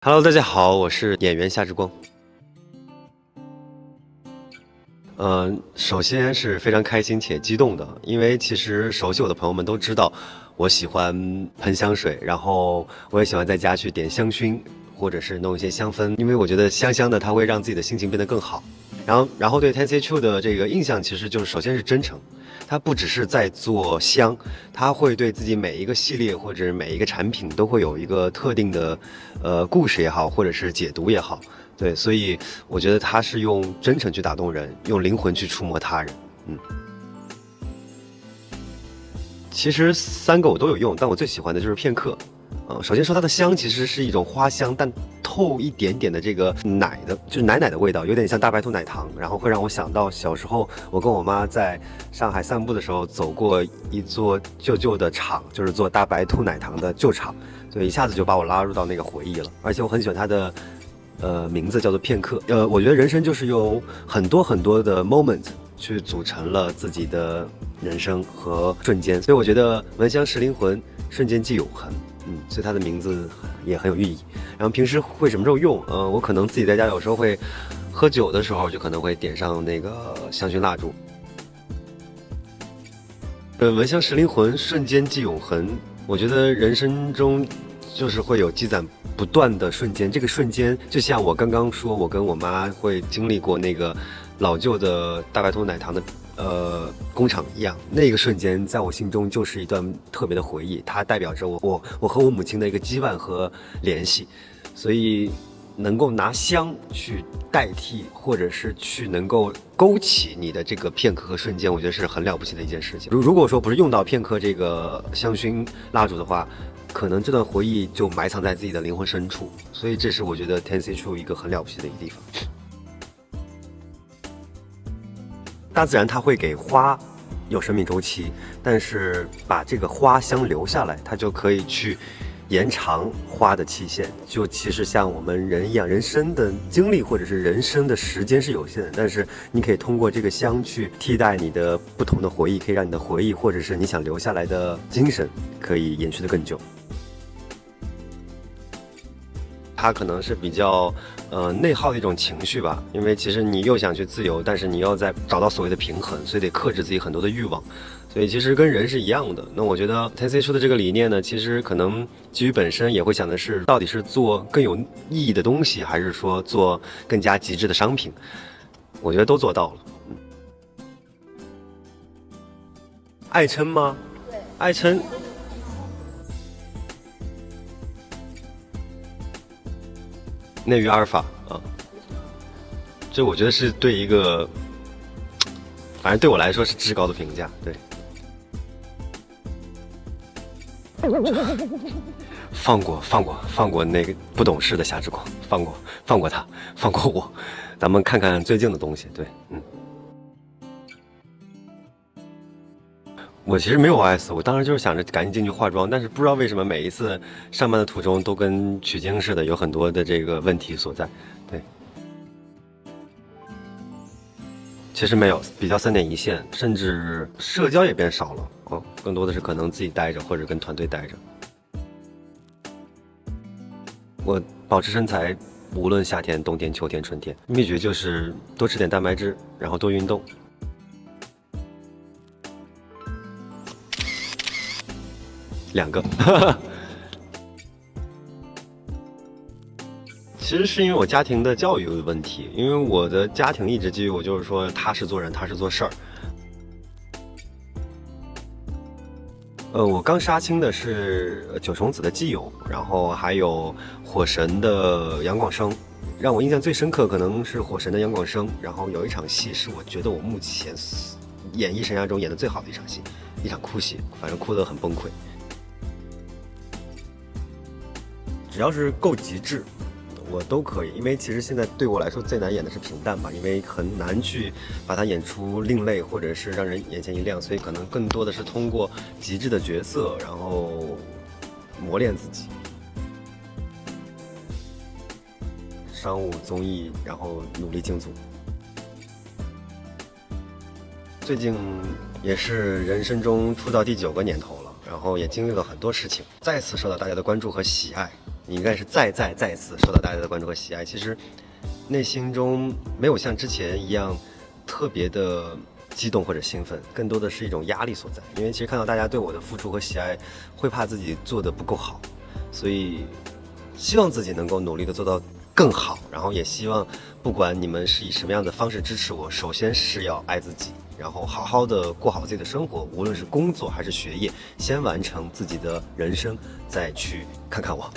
Hello，大家好，我是演员夏之光。首先是非常开心且激动的，因为其实熟悉我的朋友们都知道，我喜欢喷香水，然后我也喜欢在家去点香薰，或者是弄一些香氛，因为我觉得香香的它会让自己的心情变得更好。然后对 Tensei Chu 的这个印象其实就是首先是真诚，他不只是在做香，他会对自己每一个系列或者每一个产品都会有一个特定的故事也好，或者是解读也好。对，所以我觉得他是用真诚去打动人，用灵魂去触摸他人。其实三个我都有用，但我最喜欢的就是片刻。首先说它的香其实是一种花香，但透一点点的这个奶的，就是奶奶的味道，有点像大白兔奶糖，然后会让我想到小时候我跟我妈在上海散步的时候，走过一座旧旧的厂，就是做大白兔奶糖的旧厂，所以一下子就把我拉入到那个回忆了。而且我很喜欢它的名字叫做片刻。我觉得人生就是有很多很多的 moment 去组成了自己的人生和瞬间，所以我觉得闻香识灵魂，瞬间即永恒。所以它的名字也很有寓意。然后平时会什么时候用？我可能自己在家有时候会喝酒的时候，就可能会点上那个香薰蜡烛。闻香识灵魂，瞬间即永恒。我觉得人生中就是会有积攒不断的瞬间，这个瞬间就像我刚刚说，我跟我妈会经历过那个老旧的大白兔奶糖的工厂一样，那个瞬间在我心中就是一段特别的回忆，它代表着我和我母亲的一个羁绊和联系，所以能够拿香去代替，或者是去能够勾起你的这个片刻和瞬间，我觉得是很了不起的一件事情。如果说不是用到片刻这个香薰蜡烛的话，可能这段回忆就埋藏在自己的灵魂深处，所以这是我觉得 Tensei Chu 一个很了不起的一个地方。大自然它会给花有生命周期，但是把这个花香留下来，它就可以去延长花的期限。就其实像我们人一样，人生的经历或者是人生的时间是有限的，但是你可以通过这个香去替代你的不同的回忆，可以让你的回忆或者是你想留下来的精神可以延续得更久。它可能是比较内耗的一种情绪吧，因为其实你又想去自由，但是你要在找到所谓的平衡，所以得克制自己很多的欲望，所以其实跟人是一样的。那我觉得 Tensei Chu 的这个理念呢，其实可能基于本身也会想的是，到底是做更有意义的东西，还是说做更加极致的商品？我觉得都做到了。爱琛吗？对，爱琛。内娱阿尔法啊，这我觉得是对一个，反正对我来说是至高的评价。对，放过那个不懂事的夏之光，放过他，放过我，咱们看看最近的东西。对，我其实没有 OS， 我当时就是想着赶紧进去化妆，但是不知道为什么每一次上班的途中都跟取经似的，有很多的这个问题所在。对，其实没有，比较3点一线，甚至社交也变少了。更多的是可能自己待着或者跟团队待着。我保持身材，无论夏天、冬天、秋天、春天，秘诀就是多吃点蛋白质，然后多运动。2个，其实是因为我家庭的教育有问题，因为我的家庭一直基于我就是说踏实做人，踏实做事儿。我刚杀青的是九重子的基友，然后还有火神的杨广生，让我印象最深刻可能是火神的杨广生。然后有一场戏是我觉得我目前演艺生涯中演的最好的一场戏，一场哭戏，反正哭得很崩溃。只要是够极致，我都可以。因为其实现在对我来说最难演的是平淡吧，因为很难去把它演出另类，或者是让人眼前一亮，所以可能更多的是通过极致的角色，然后磨练自己。商务综艺，然后努力进组。最近也是人生中出道第9个年头了，然后也经历了很多事情，再次受到大家的关注和喜爱。你应该是再次受到大家的关注和喜爱。其实内心中没有像之前一样特别的激动或者兴奋，更多的是一种压力所在。因为其实看到大家对我的付出和喜爱，会怕自己做的不够好，所以希望自己能够努力的做到更好，然后也希望不管你们是以什么样的方式支持我，首先是要爱自己，然后好好的过好自己的生活，无论是工作还是学业，先完成自己的人生，再去看看我。